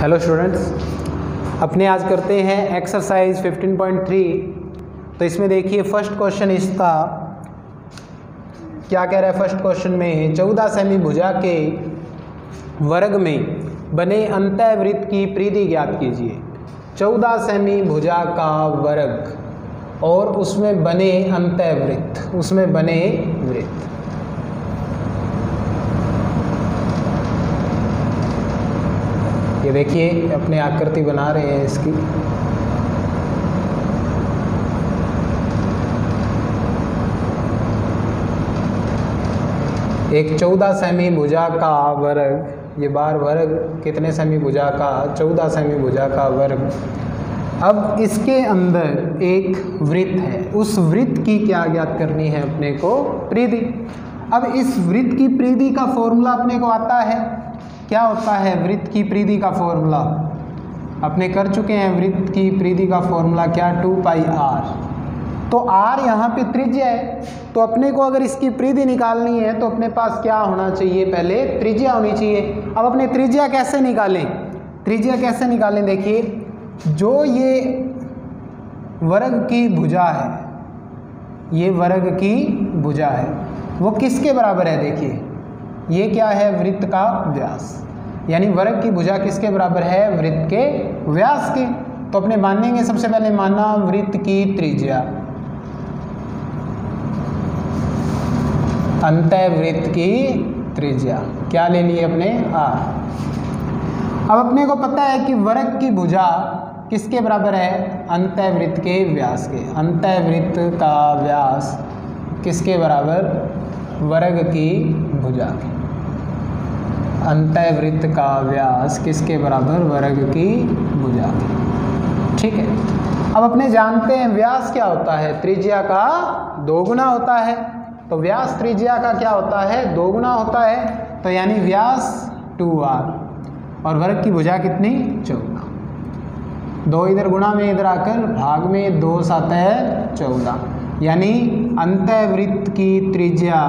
Hello students, अपने आज करते हैं एक्सरसाइज 15.3। तो इसमें देखिए फर्स्ट क्वेश्चन इसका क्या कह रहा है। फर्स्ट क्वेश्चन में 14 सेमी भुजा के वर्ग में बने अंतःवृत्त की परिधि ज्ञात कीजिए। 14 सेमी भुजा का वर्ग और उसमें बने अंतःवृत्त, उसमें बने वृत्त। ये देखिए अपने आकृति बना रहे हैं इसकी। एक 14 सेमी भुजा का वर्ग, ये बार वर्ग कितने सेमी भुजा का, 14 सेमी भुजा का वर्ग। अब इसके अंदर एक वृत्त है, उस वृत्त की क्या ज्ञात करनी है अपने को, परिधि। अब इस वृत्त की परिधि का फॉर्मूला अपने को आता है। क्या होता है वृत्त की परिधि का फॉर्मूला? अपने कर चुके हैं वृत्त की परिधि का फॉर्मूला क्या, 2 पाई r। तो r यहाँ पे त्रिज्या है, तो अपने को अगर इसकी परिधि निकालनी है तो अपने पास क्या होना चाहिए, पहले त्रिज्या होनी चाहिए। अब अपने त्रिज्या कैसे निकालें, त्रिज्या कैसे निकालें? देखिए जो ये वर्ग की भुजा है, ये वर्ग की भुजा है, वो किसके बराबर है? देखिए ये क्या है, वृत्त का व्यास। यानी वर्ग की भुजा किसके बराबर है, वृत्त के व्यास के। तो अपने मानेंगे, सबसे पहले माना वृत्त की त्रिज्या, अंतःवृत्त की त्रिज्या क्या ले लिए अपने, r। अब अपने को पता है कि वर्ग की भुजा किसके बराबर है, अंतःवृत्त के व्यास के। अंतःवृत्त का व्यास किसके बराबर, वर्ग की भुजा के। अंतःवृत्त का व्यास किसके बराबर, वर्ग की भुजा के। ठीक है। अब अपने जानते हैं व्यास क्या होता है, त्रिज्या का दोगुना होता है। तो व्यास त्रिज्या का क्या होता है, दोगुना होता है। तो यानी व्यास 2r और वर्ग की भुजा कितनी, 14। 2 इधर गुणा में इधर आकर भाग में 2 7 है 14। यानी अंतःवृत्त की त्रिज्या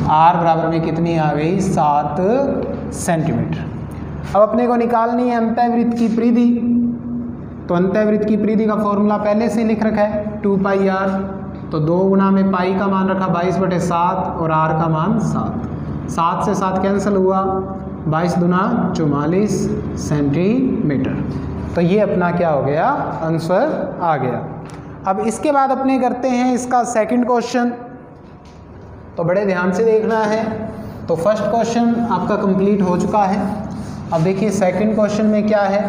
r बराबर में कितनी आ गई, 7 सेंटीमीटर। अब अपने को निकालनी है अंतःवृत्त की परिधि। तो अंतःवृत्त की परिधि का फॉर्मूला पहले से लिख रखा है, 2 पाई r। तो 2 गुना में पाई का मान रखा 22/7 और r का मान 7। 7 से 7 कैंसिल हुआ, 22 दूना 44 सेंटीमीटर। तो ये अपना क्या हो गया, आंसर आ गया। अब इसके बाद अपने करते हैं इसका सेकंड क्वेश्चन। तो बड़े ध्यान से देखना है। तो फर्स्ट क्वेश्चन आपका कंप्लीट हो चुका है। अब देखिए सेकंड क्वेश्चन में क्या है।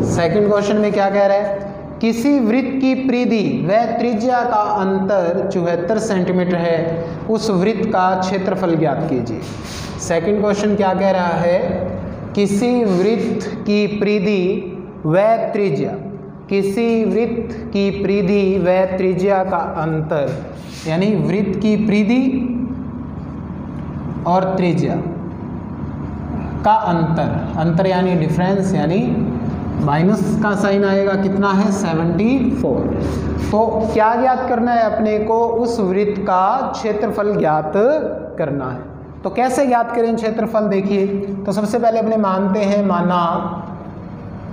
सेकंड क्वेश्चन में क्या कह रहा है, किसी वृत्त की परिधि व त्रिज्या का अंतर 74 सेंटीमीटर है, उस वृत्त का क्षेत्रफल ज्ञात कीजिए। सेकंड क्वेश्चन क्या कह रहा है, किसी वृत्त की परिधि व त्रिज्या, किसी वृत्त की परिधि व त्रिज्या का अंतर, यानी वृत्त की परिधि और त्रिज्या का अंतर, अंतर यानी डिफरेंस, यानी माइनस का साइन आएगा, कितना है 74। तो क्या ज्ञात करना है अपने को, उस वृत्त का क्षेत्रफल ज्ञात करना है। तो कैसे ज्ञात करें क्षेत्रफल? देखिए तो सबसे पहले अपने मानते हैं, माना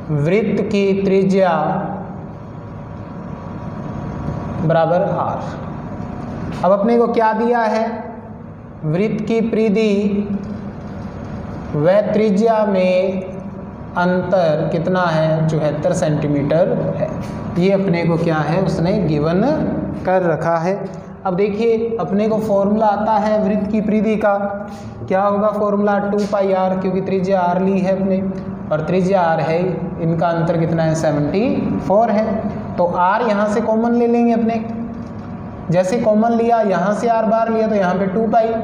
वृत्त की त्रिज्या बराबर r। अब अपने को क्या दिया है, वृत्त की परिधि व त्रिज्या में अंतर कितना है, 74 सेंटीमीटर है। ये अपने को क्या है, उसने गिवन कर रखा है। अब देखिए अपने को फॉर्मूला आता है वृत्त की परिधि का, क्या होगा फॉर्मूला, 2 पाई r, क्योंकि त्रिज्या r ली है अपने और त्रिज्या r है, इनका अंतर कितना है, 74 है। तो r यहाँ से कॉमन ले लेंगे अपने। जैसे कॉमन लिया, यहाँ से r बार लिया तो यहाँ पे 2 पाई,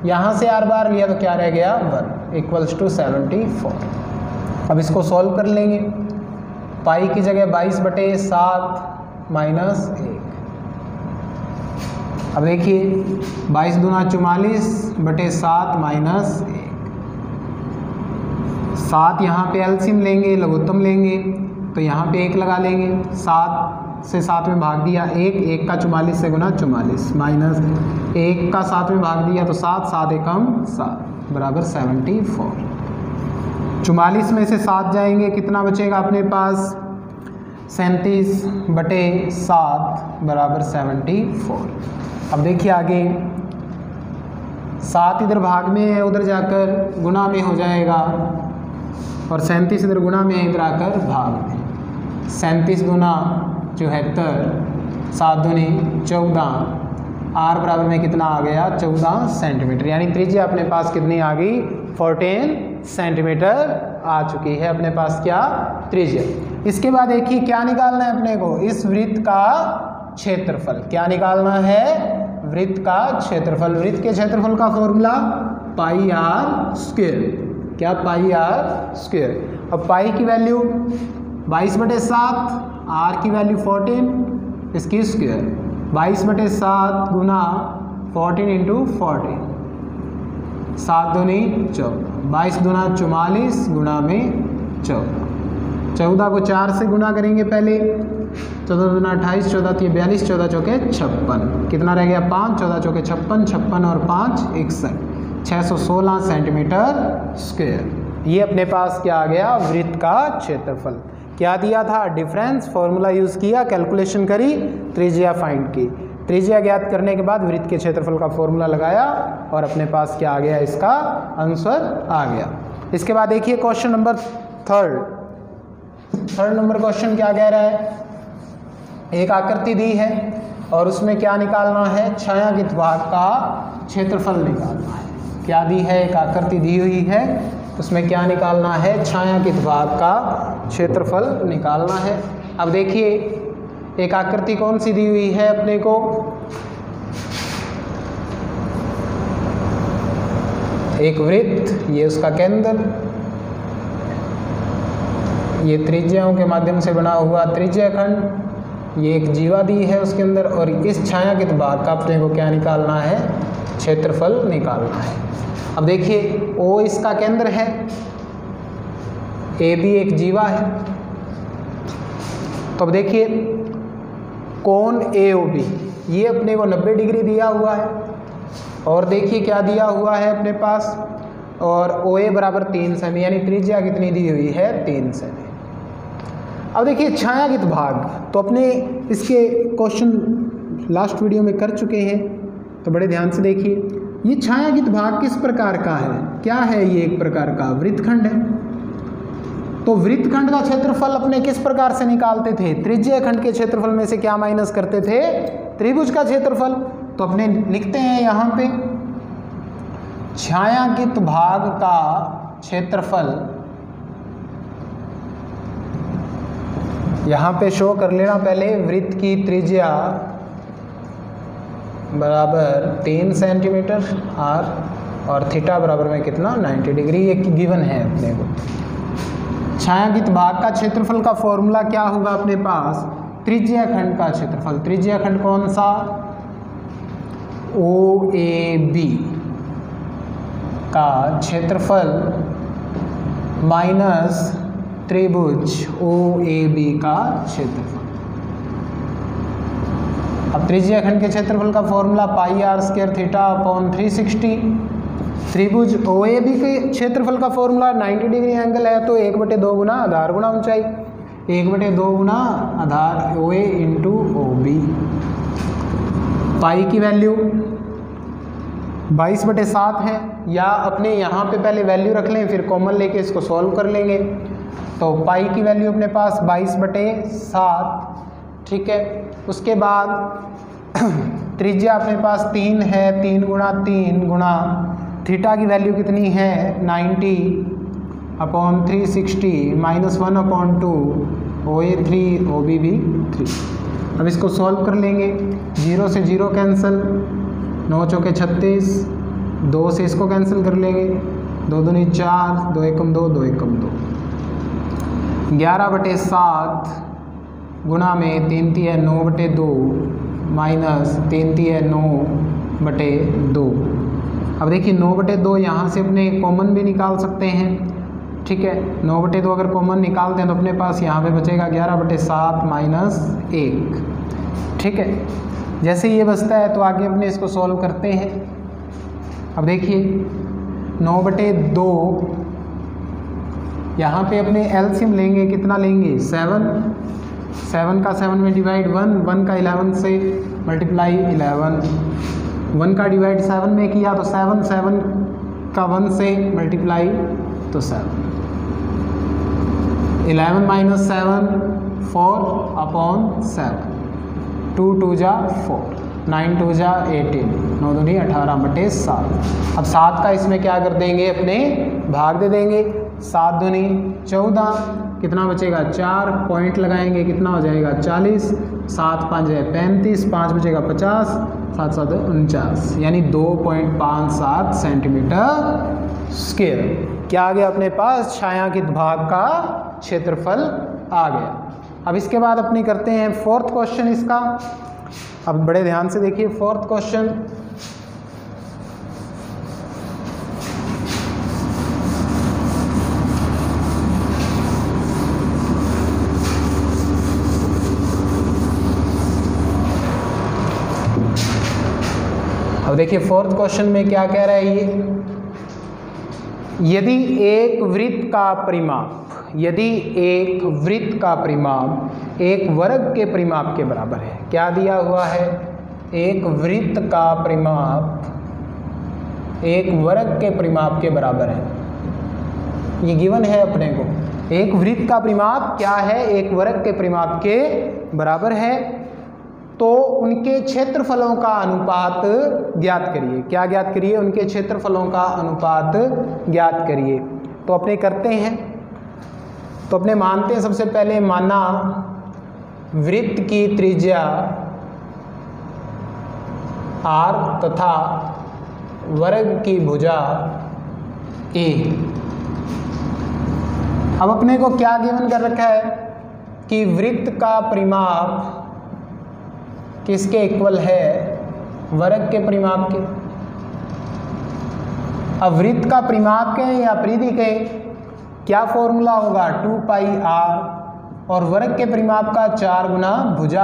यहाँ से r बार लिया तो क्या रह गया, 1 इक्वल्स टू 74। अब इसको सॉल्व कर लेंगे। पाई की जगह 22/7 माइनस 1। अब देखिए 22 दूना 44/7 माइनस 1। 7 यहाँ पे एलसीएम लेंगे, लघुत्तम लेंगे, तो यहाँ पे 1 लगा लेंगे। 7 से 7 में भाग दिया 1, 1 का 44 से गुना 44 माइनस 1 का 7 में भाग दिया तो 7, 7 एकम 7 बराबर 74। 44 में से 7 जाएंगे, कितना बचेगा अपने पास 37/7 बराबर 74। अब देखिए आगे 7 इधर भाग में है, उधर जाकर गुणा में हो जाएगा और 37 इधर गुणा में है, इधर आकर भाग में। 37 गुना 74, 7 दूनी 14, r बराबर में कितना आ गया 14 सेंटीमीटर, यानी त्रिज्या अपने पास कितनी आ गई 14 सेंटीमीटर आ चुकी है अपने पास क्या त्रिज्या। इसके बाद देखिए क्या निकालना है अपने को, इस वृत्त का क्षेत्रफल। क्या निकालना है, वृत्त का क्षेत्रफल। वृत्त के क्षेत्रफल का फॉर्मूला पाई r स्क्वायर। क्या पाई r स्क्वायर। अब पाई की वैल्यू 22/7, r की वैल्यू 14, इसकी स्क्वायर 22/7 गुना 14 इंटू 14, 7 दूनी 14, 22 दूना 44 गुना में 14, 14 को 4 से गुना करेंगे पहले, 14 दूना 28, 14 3 42, 14 चौके 56, कितना रह गया 5, 14 चौके 56, 56 और 5 61, 616 सेंटीमीटर स्क्वायर। ये अपने पास क्या आ गया वृत्त का क्षेत्रफल। क्या दिया था डिफरेंस, फॉर्मूला यूज़ किया, कैलकुलेशन करी, त्रिज्या फाइंड की। त्रिज्या ज्ञात करने के बाद वृत्त के क्षेत्रफल का फॉर्मूला लगाया और अपने पास क्या आ गया, इसका आंसर आ गया। इसके बाद देखिए question number third number question क्या कह रहा है, एक आकृति दी है और उसमें क्या निकालना है, छायांकित भाग का क्षेत्रफल निकालना है। क्या दी है, एक आकृति दी हुई है, उसमें क्या निकालना है, छायांकित भाग का क्षेत्रफल निकालना है। अब देखिए एक आकृति कौन सी दी हुई है अपने को, एक वृत्त, ये उसका केंद्र, ये त्रिज्याओं के माध्यम से बना हुआ त्रिज्या खंड, ये एक जीवा दी है उसके अंदर, और इस छायांकित भाग का अपने को क्या निकालना है, क्षेत्रफल निकालना है। अब देखिए O इसका केंद्र है, AB एक जीवा है, तो अब देखिए कोण AOB ये अपने को 90 डिग्री दिया हुआ है, और देखिए क्या दिया हुआ है अपने पास, और OA बराबर 3 सेमी, यानी त्रिज्या कितनी दी हुई है 3 सेमी। अब देखिए छायांकित भाग, तो अपने इसके क्वेश्चन लास्ट वीडियो में कर चुके हैं, तो बड़े ध्यान से देखिए। ये छायांकित भाग किस प्रकार का है, क्या है, ये एक प्रकार का वृत्तखंड है। तो वृत्तखंड का क्षेत्रफल अपने किस प्रकार से निकालते थे, त्रिज्या खंड के क्षेत्रफल में से क्या माइनस करते थे, त्रिभुज का क्षेत्रफल। तो अपने लिखते हैं यहाँ पे छायांकित भाग का क्षेत्रफल, यहाँ पे शो कर लेना पहले, वृत्त की त्रिज्या बराबर 3 सेंटीमीटर r और थीटा बराबर में कितना 90 डिग्री, ये गिवन है अपने को। छायांकित भाग का क्षेत्रफल का फॉर्मूला क्या होगा अपने पास, त्रिज्या खंड का क्षेत्रफल। त्रिज्या खंड कौन सा, OAB का क्षेत्रफल माइनस त्रिभुज OAB का क्षेत्रफल। अब त्रिज्या खंड के क्षेत्रफल का फॉर्मूला पाई r स्क्वायर थीटा अपॉन 360। त्रिभुज OAB के क्षेत्रफल का फॉर्मूला 90 डिग्री एंगल है, तो 1/2 गुना आधार गुना ऊंचाई, 1/2 गुना आधार OA इंटू OB। पाई की वैल्यू 22/7 है, या अपने यहाँ पे पहले वैल्यू रख लें फिर कॉमन लेके इसको सॉल्व कर लेंगे। तो पाई की वैल्यू अपने पास 22/7, ठीक है। उसके बाद त्रिज्या अपने पास 3 है, 3 गुना 3 गुना थीटा की वैल्यू कितनी है 90 अपॉन 360 माइनस 1/2 OA 3 OB भी 3। अब इसको सॉल्व कर लेंगे, 0 से 0 कैंसिल, 9 चौके 36, 2 से इसको कैंसिल कर लेंगे, 2 दूनी 4, 2 एकम 2, 2 एकम 2, 11/7 गुना में 3 3 है 9/2 माइनस 3 3 है 9/2। अब देखिए 9/2 यहाँ से अपने कॉमन भी निकाल सकते हैं, ठीक है। 9/2 अगर कॉमन निकालते हैं तो अपने पास यहाँ पे बचेगा 11/7 - 1, ठीक है। जैसे ये बचता है तो आगे अपने इसको सॉल्व करते हैं। अब देखिए 9/2 यहाँ पे अपने एलसीएम लेंगे, कितना लेंगे 7 का 7 में डिवाइड 1 का 11 से मल्टीप्लाई 11, 1 का डिवाइड 7 में किया तो 7 का 1 से मल्टीप्लाई तो 7, 11 - 7 4/7, 2 × 2 = 4, 9 × 2 = 18, 9 दूनी 18/7। अब 7 का इसमें क्या कर देंगे, अपने भाग दे देंगे, 7 दूनी 14, कितना बचेगा 4, पॉइंट लगाएंगे, कितना हो जाएगा 40, 7 × 5 = 35, 5 बचेगा 50, 7 × 7 = 49, यानी 2.57 सेंटीमीटर स्क्वायर क्या आ गया अपने पास, छायांकित भाग का क्षेत्रफल आ गया। अब इसके बाद अपने करते हैं 4th क्वेश्चन इसका। अब बड़े ध्यान से देखिए 4th क्वेश्चन। अब देखिए 4th क्वेश्चन में क्या कह रहा है ये, यदि एक वृत्त का परिमाप एक वर्ग के परिमाप के बराबर है, क्या दिया हुआ है, एक वृत्त का परिमाप एक वर्ग के परिमाप के बराबर है, ये गिवन है अपने को। एक वृत्त का परिमाप क्या है, एक वर्ग के परिमाप के बराबर है, तो उनके क्षेत्रफलों का अनुपात ज्ञात करिए। क्या ज्ञात करिए, उनके क्षेत्रफलों का अनुपात ज्ञात करिए। तो अपने करते हैं, तो अपने मानते हैं सबसे पहले, माना वृत्त की त्रिज्या r तथा वर्ग की भुजा a। अब अपने को क्या गिवन कर रखा है कि वृत्त का परिमाप किसके इक्वल है, वर्ग के परिमाप के। अब वृत्त का परिमाप कहें या परिधि कहें, क्या फॉर्मूला होगा 2πr, और वर्ग के परिमाप का 4 गुना भुजा।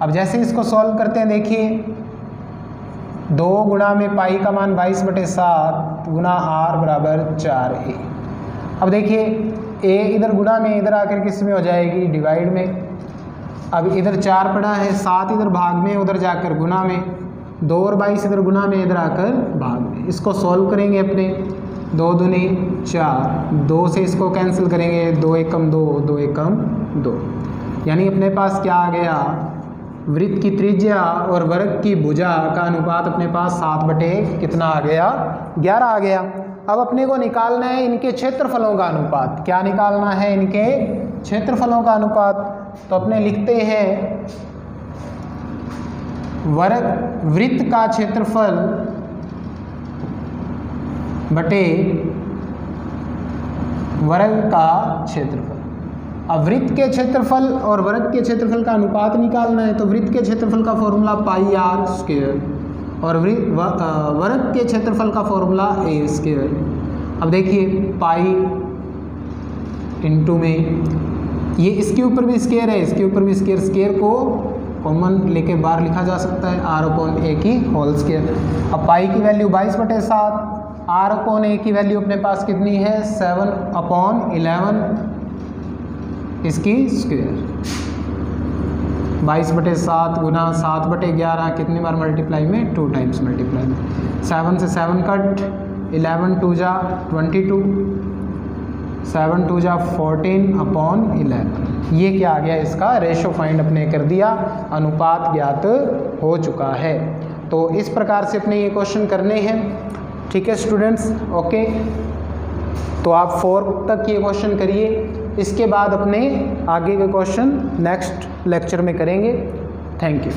अब जैसे इसको सॉल्व करते हैं, देखिए 2 गुणा में पाई का मान 22/7 गुना r बराबर 4a। अब देखिए a इधर गुणा में, इधर आकर किस में हो जाएगी, डिवाइड में। अब इधर 4 पड़ा है, 7 इधर भाग में, उधर जाकर गुना में, 2 और 22 इधर गुना में, इधर आकर भाग में। इसको सॉल्व करेंगे अपने, 2 दूनी 4, 2 से इसको कैंसिल करेंगे, 2 एकम 2, 2 एकम 2, यानी अपने पास क्या आ गया, वृत्त की त्रिज्या और वर्ग की भुजा का अनुपात अपने पास 7/, कितना आ गया, 11 आ गया। अब अपने को निकालना है इनके क्षेत्रफलों का अनुपात। क्या निकालना है, इनके क्षेत्रफलों का अनुपात। तो अपने लिखते हैं वृत्त का क्षेत्रफल बटे वर्ग का क्षेत्रफल। अब वृत्त के क्षेत्रफल और वर्ग के क्षेत्रफल का अनुपात निकालना है, तो वृत्त के क्षेत्रफल का फॉर्मूला πr² और वर्ग के क्षेत्रफल का फॉर्मूला a²। अब देखिए पाई इंटू में, ये इसके ऊपर भी स्केयर है, इसके ऊपर भी स्केयर, स्केयर को कॉमन लेके बाहर लिखा जा सकता है, r/a की होल स्केयर। अब पाई की वैल्यू 22/7, r/a की वैल्यू अपने पास कितनी है, 7/11 इसकी स्क्वायर। 22/7 गुना 7/11, कितनी बार मल्टीप्लाई में, 2 टाइम्स मल्टीप्लाई में। 7 से 7 कट, 11 2 जा 22, 7 2 जा 14/11। ये क्या आ गया, इसका रेशो फाइंड अपने कर दिया, अनुपात ज्ञात हो चुका है। तो इस प्रकार से अपने ये क्वेश्चन करने हैं, ठीक है स्टूडेंट्स, ओके। तो आप 4 तक ये क्वेश्चन करिए, इसके बाद अपने आगे के क्वेश्चन नेक्स्ट लेक्चर में करेंगे। Thank you.